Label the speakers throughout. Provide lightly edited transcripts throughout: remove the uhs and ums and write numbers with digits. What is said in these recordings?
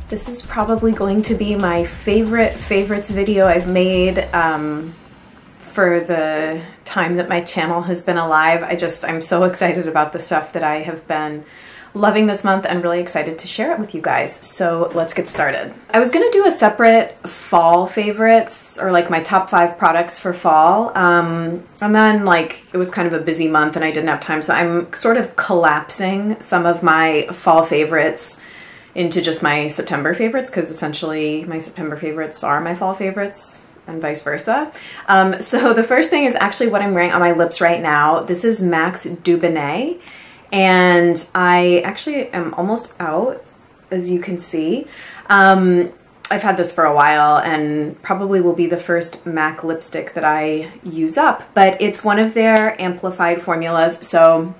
Speaker 1: This is probably going to be my favorites video I've made for the time that my channel has been alive. I'm so excited about the stuff that I have been loving this month and really excited to share it with you guys. So let's get started. I was gonna do a separate fall favorites, or like my top 5 products for fall. And then like it was kind of a busy month and I didn't have time. So I'm sort of collapsing some of my fall favorites into just my September favorites, because essentially my September favorites are my fall favorites and vice versa. So the first thing is actually what I'm wearing on my lips right now. This is MAC's Dubonnet, and I actually am almost out, as you can see. I've had this for a while and probably will be the first MAC lipstick that I use up, but it's one of their amplified formulas, so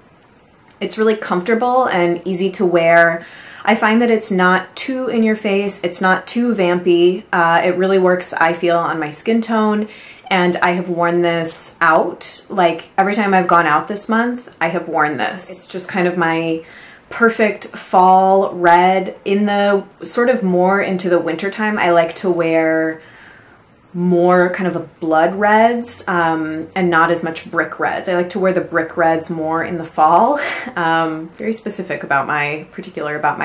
Speaker 1: it's really comfortable and easy to wear. I find that it's not too in your face, it's not too vampy. It really works, I feel, on my skin tone, and I have worn this out. Like every time I've gone out this month, I have worn this. It's just kind of my perfect fall red. In the sort of more into the winter time, I like to wear more kind of a blood reds and not as much brick reds. I like to wear the brick reds more in the fall. Very specific about my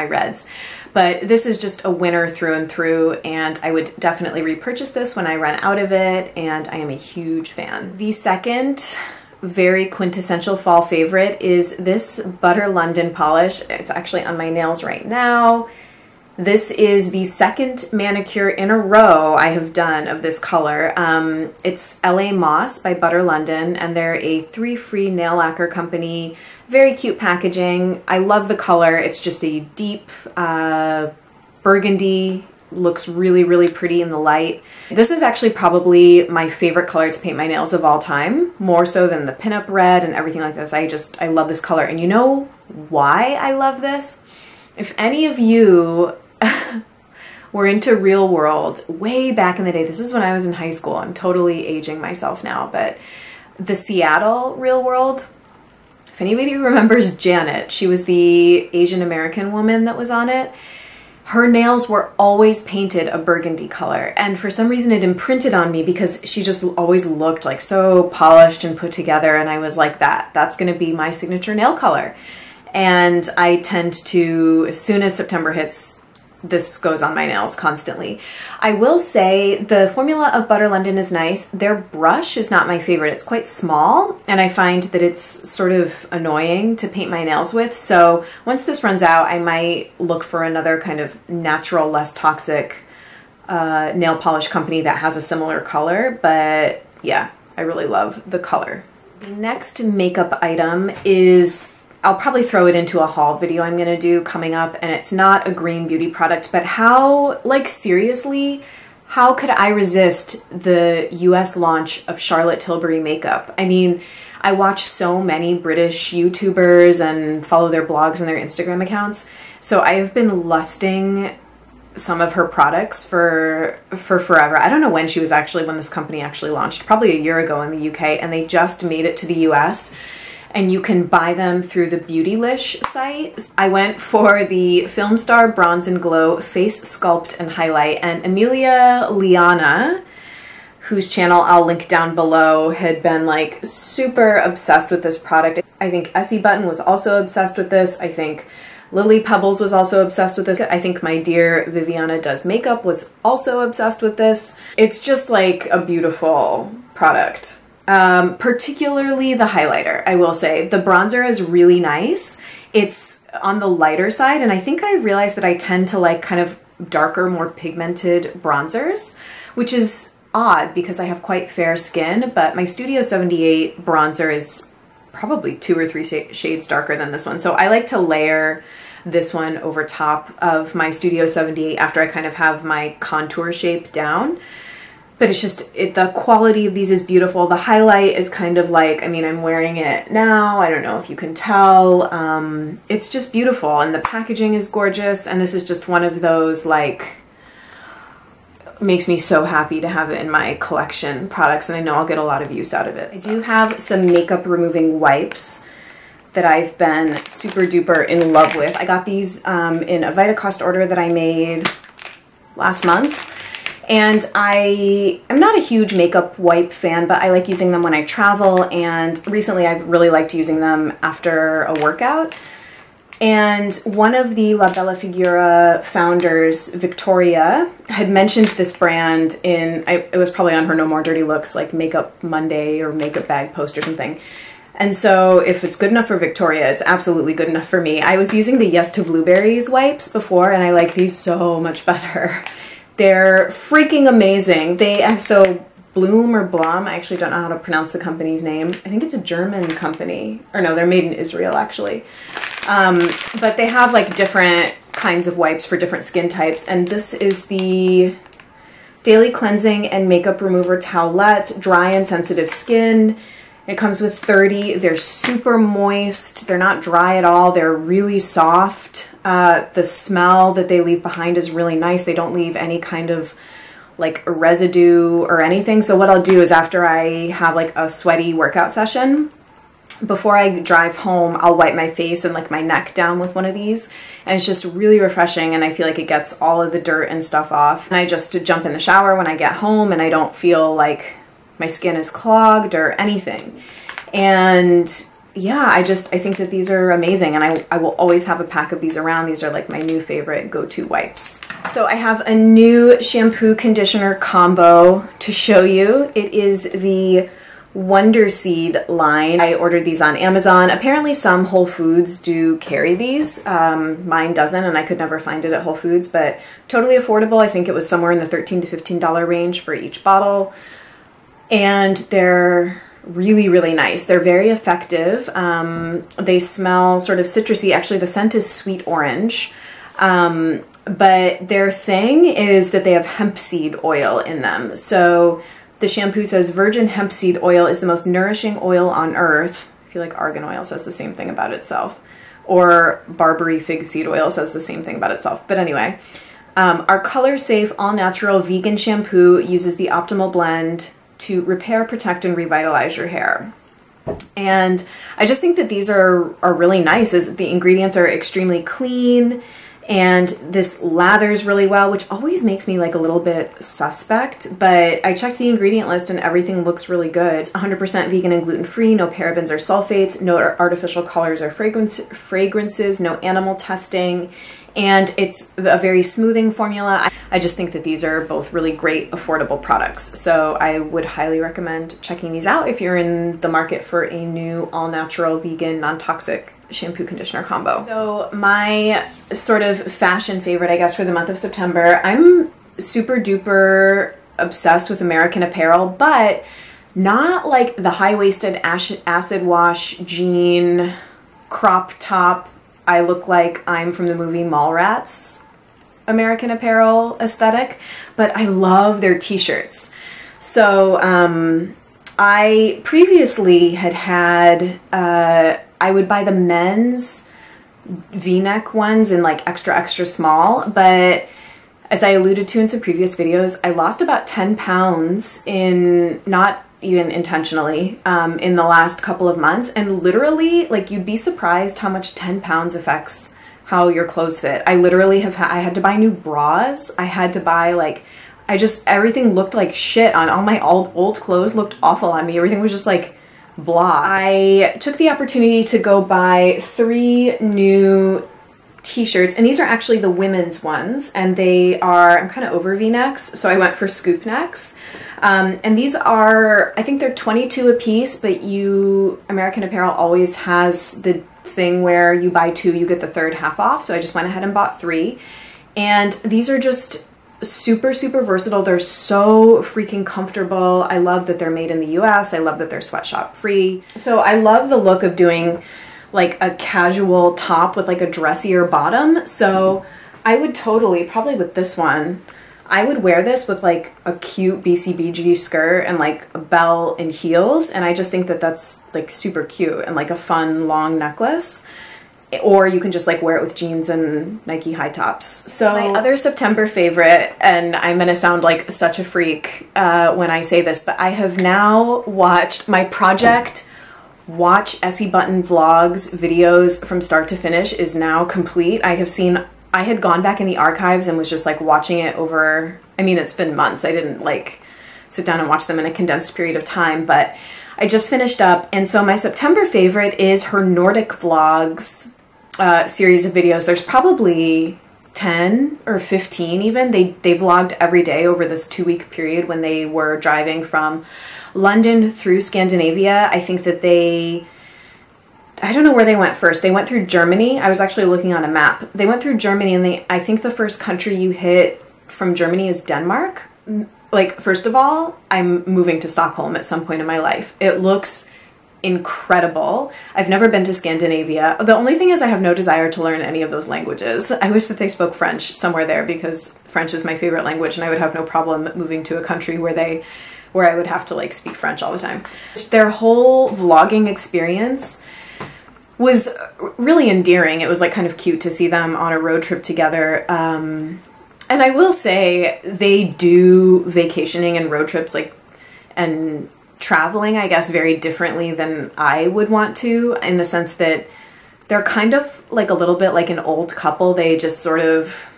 Speaker 1: reds, but this is just a winner through and through, and I would definitely repurchase this when I run out of it, and I am a huge fan. The second very quintessential fall favorite is this Butter London polish. It's actually on my nails right now. This is the second manicure in a row I have done of this color. It's LA Moss by Butter London, and they're a 3-free nail lacquer company. Very cute packaging. I love the color. It's just a deep burgundy. Looks really, really pretty in the light. This is actually probably my favorite color to paint my nails of all time, more so than the pinup red and everything like this. I love this color. And you know why I love this? If any of you were into Real World way back in the day, this is when I was in high school. I'm totally aging myself now, but the Seattle Real World, if anybody remembers Janet, she was the Asian American woman that was on it. Her nails were always painted a burgundy color, and for some reason it imprinted on me because she just always looked like so polished and put together, and I was like, that's gonna be my signature nail color. And I tend to, as soon as September hits, this goes on my nails constantly. I will say the formula of Butter London is nice. Their brush is not my favorite. It's quite small, and I find that it's sort of annoying to paint my nails with. So once this runs out, I might look for another kind of natural, less toxic nail polish company that has a similar color. But yeah, I really love the color. The next makeup item is, I'll probably throw it into a haul video I'm gonna do coming up, and it's not a green beauty product, but how, like seriously, how could I resist the US launch of Charlotte Tilbury makeup? I mean, I watch so many British YouTubers and follow their blogs and their Instagram accounts, so I have been lusting some of her products for forever. I don't know when this company actually launched, probably a year ago in the UK, and they just made it to the US. And you can buy them through the Beautylish site. I went for the Filmstar Bronze and Glow Face Sculpt and Highlight, and Amelia Liana, whose channel I'll link down below, had been like super obsessed with this product. I think Essie Button was also obsessed with this. I think Lily Pebbles was also obsessed with this. I think my dear Viviana Does Makeup was also obsessed with this. It's just like a beautiful product. Particularly the highlighter, I will say. The bronzer is really nice. It's on the lighter side, and I think I realized that I tend to like kind of darker, more pigmented bronzers, which is odd because I have quite fair skin, but my Studio 78 bronzer is probably 2 or 3 shades darker than this one. So I like to layer this one over top of my Studio 78 after I kind of have my contour shape down. But it's just, the quality of these is beautiful. The highlight is kind of like, I mean, I'm wearing it now. I don't know if you can tell. It's just beautiful, and the packaging is gorgeous. And this is just one of those, like, makes me so happy to have it in my collection products, and I know I'll get a lot of use out of it. I do have some makeup removing wipes that I've been super duper in love with. I got these in a Vitacost order that I made last month. And I am not a huge makeup wipe fan, but I like using them when I travel, and recently I've really liked using them after a workout. And one of the La Bella Figura founders, Victoria, had mentioned this brand in, it was probably on her No More Dirty Looks, like Makeup Monday or Makeup Bag post or something. And so if it's good enough for Victoria, it's absolutely good enough for me. I was using the Yes to Blueberries wipes before, and I like these so much better. They're freaking amazing. So Bloom or Blom, I actually don't know how to pronounce the company's name. I think it's a German company. Or no, they're made in Israel actually. But they have like different kinds of wipes for different skin types. And this is the Daily Cleansing and Makeup Remover Towelette, dry and sensitive skin. It comes with 30. They're super moist. They're not dry at all. They're really soft. The smell that they leave behind is really nice. They don't leave any kind of like residue or anything. So what I'll do is after I have like a sweaty workout session, before I drive home, I'll wipe my face and like my neck down with one of these, and it's just really refreshing, and I feel like it gets all of the dirt and stuff off. And I just jump in the shower when I get home, and I don't feel like my skin is clogged or anything. And yeah, I think that these are amazing, and I will always have a pack of these around. These are like my new favorite go-to wipes. So I have a new shampoo conditioner combo to show you. It is the Wonder Seed line. I ordered these on Amazon. Apparently some Whole Foods do carry these. Mine doesn't, and I could never find it at Whole Foods, but totally affordable. I think it was somewhere in the $13 to $15 range for each bottle. And they're really, really nice. They're very effective. They smell sort of citrusy. Actually, the scent is sweet orange. But their thing is that they have hemp seed oil in them. So the shampoo says virgin hemp seed oil is the most nourishing oil on earth. I feel like argan oil says the same thing about itself. Or Barbary fig seed oil says the same thing about itself. But anyway, our color-safe, all-natural vegan shampoo uses the optimal blend to repair, protect, and revitalize your hair. And I just think that these are really nice. As the ingredients are extremely clean, and this lathers really well, which always makes me like a little bit suspect, but I checked the ingredient list and everything looks really good. 100% vegan and gluten-free, no parabens or sulfates, no artificial colors or fragrances, no animal testing, and it's a very smoothing formula. I just think that these are both really great, affordable products. So I would highly recommend checking these out if you're in the market for a new all-natural, vegan, non-toxic shampoo conditioner combo. So my sort of fashion favorite, I guess, for the month of September, I'm super duper obsessed with American Apparel, but not like the high-waisted acid wash jean crop top, I look like I'm from the movie Mallrats American Apparel aesthetic, but I love their t-shirts. So I previously had I would buy the men's V-neck ones in like extra, extra small, but as I alluded to in some previous videos, I lost about 10 pounds in, not even intentionally, in the last couple of months, and literally, like, you'd be surprised how much 10 pounds affects how your clothes fit. I literally I had to buy new bras, I had to buy, like, everything looked like shit on all my old clothes, looked awful on me, everything was just like, blah. I took the opportunity to go buy 3 new t-shirts, and these are actually the women's ones, and they are, I'm kind of over V-necks, so I went for scoop necks. And these are, I think they're 22 a piece, but American Apparel always has the thing where you buy 2, you get the third half off, so I just went ahead and bought 3. And these are just super, super versatile. They're so freaking comfortable. I love that they're made in the US. I love that they're sweatshop free. So I love the look of doing like a casual top with like a dressier bottom. So I would totally, probably with this one, I would wear this with like a cute BCBG skirt and like a belt and heels. And I just think that that's like super cute and like a fun long necklace. Or you can just like wear it with jeans and Nike high tops. So my other September favorite, and I'm gonna sound like such a freak when I say this, but I have now watched my project Watch Essie Button Vlogs videos from start to finish is now complete. I have seen I had gone back in the archives and was just like watching it over, I mean, it's been months. I didn't like sit down and watch them in a condensed period of time, but I just finished up. And so my September favorite is her Nordic Vlogs series of videos. There's probably 10 or 15 even. They vlogged every day over this 2-week period when they were driving from London through Scandinavia. I think that I don't know where they went first. They went through Germany. I was actually looking on a map. They went through Germany, and I think the first country you hit from Germany is Denmark. Like, first of all, I'm moving to Stockholm at some point in my life. It looks incredible. I've never been to Scandinavia. The only thing is I have no desire to learn any of those languages. I wish that they spoke French somewhere there, because French is my favorite language, and I would have no problem moving to a country where I would have to like speak French all the time. Their whole vlogging experience was really endearing. It was like kind of cute to see them on a road trip together. And I will say they do vacationing and road trips and traveling, I guess, very differently than I would want to, in the sense that they're kind of like a little bit like an old couple. They just sort of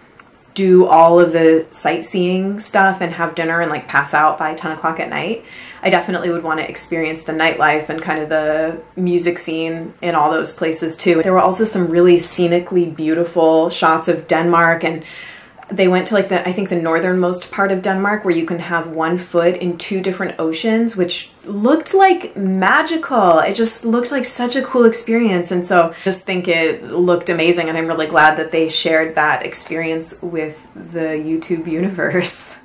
Speaker 1: do all of the sightseeing stuff and have dinner and like pass out by 10 o'clock at night. I definitely would want to experience the nightlife and kind of the music scene in all those places too. There were also some really scenically beautiful shots of Denmark, and they went to like I think the northernmost part of Denmark, where you can have one foot in 2 different oceans, which looked like magical. It just looked like such a cool experience. And so I just think it looked amazing, and I'm really glad that they shared that experience with the YouTube universe.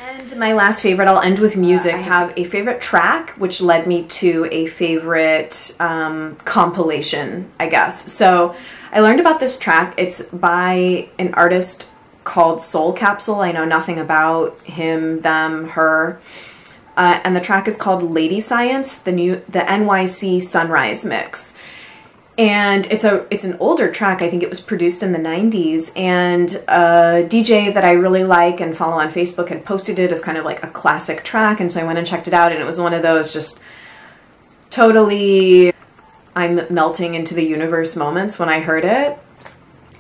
Speaker 1: And my last favorite, I'll end with music. I have a favorite track, which led me to a favorite compilation, I guess. So I learned about this track. It's by an artist called Soul Capsule. I know nothing about him, them, her. And the track is called Lady Science, the NYC Sunrise Mix. And it's an older track. I think it was produced in the 90s, and a DJ that I really like and follow on Facebook had posted it as kind of like a classic track, and so I went and checked it out, and it was one of those just totally I'm melting into the universe moments when I heard it.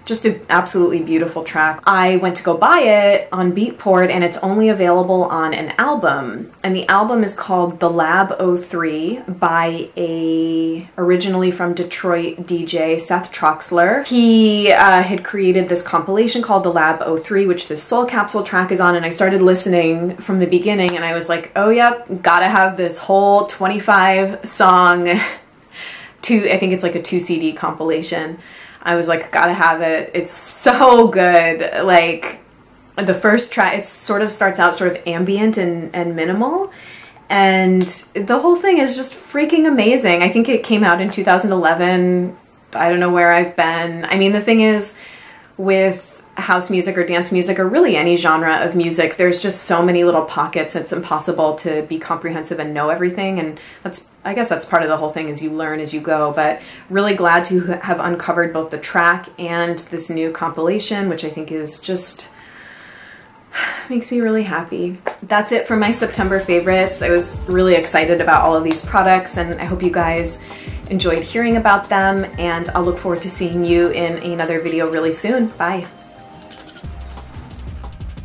Speaker 1: Just an absolutely beautiful track. I went to go buy it on Beatport, and it's only available on an album. And the album is called The Lab 03 by a originally from Detroit DJ, Seth Troxler. He had created this compilation called The Lab 03, which this Soul Capsule track is on, and I started listening from the beginning, and I was like, oh yep, gotta have this whole 25 song, I think it's like a 2 CD compilation. I was like, gotta have it. It's so good. Like, the first track, it sort of starts out sort of ambient and minimal, and the whole thing is just freaking amazing. I think it came out in 2011. I don't know where I've been. I mean, the thing is, with house music or dance music, or really any genre of music, there's just so many little pockets. It's impossible to be comprehensive and know everything, and I guess that's part of the whole thing, is you learn as you go. But really glad to have uncovered both the track and this new compilation, which I think is just makes me really happy. That's it for my September favorites. I was really excited about all of these products, and I hope you guys enjoyed hearing about them, and I'll look forward to seeing you in another video really soon. Bye.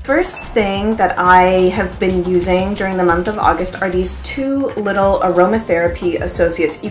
Speaker 1: First thing that I have been using during the month of August are these 2 little aromatherapy associates.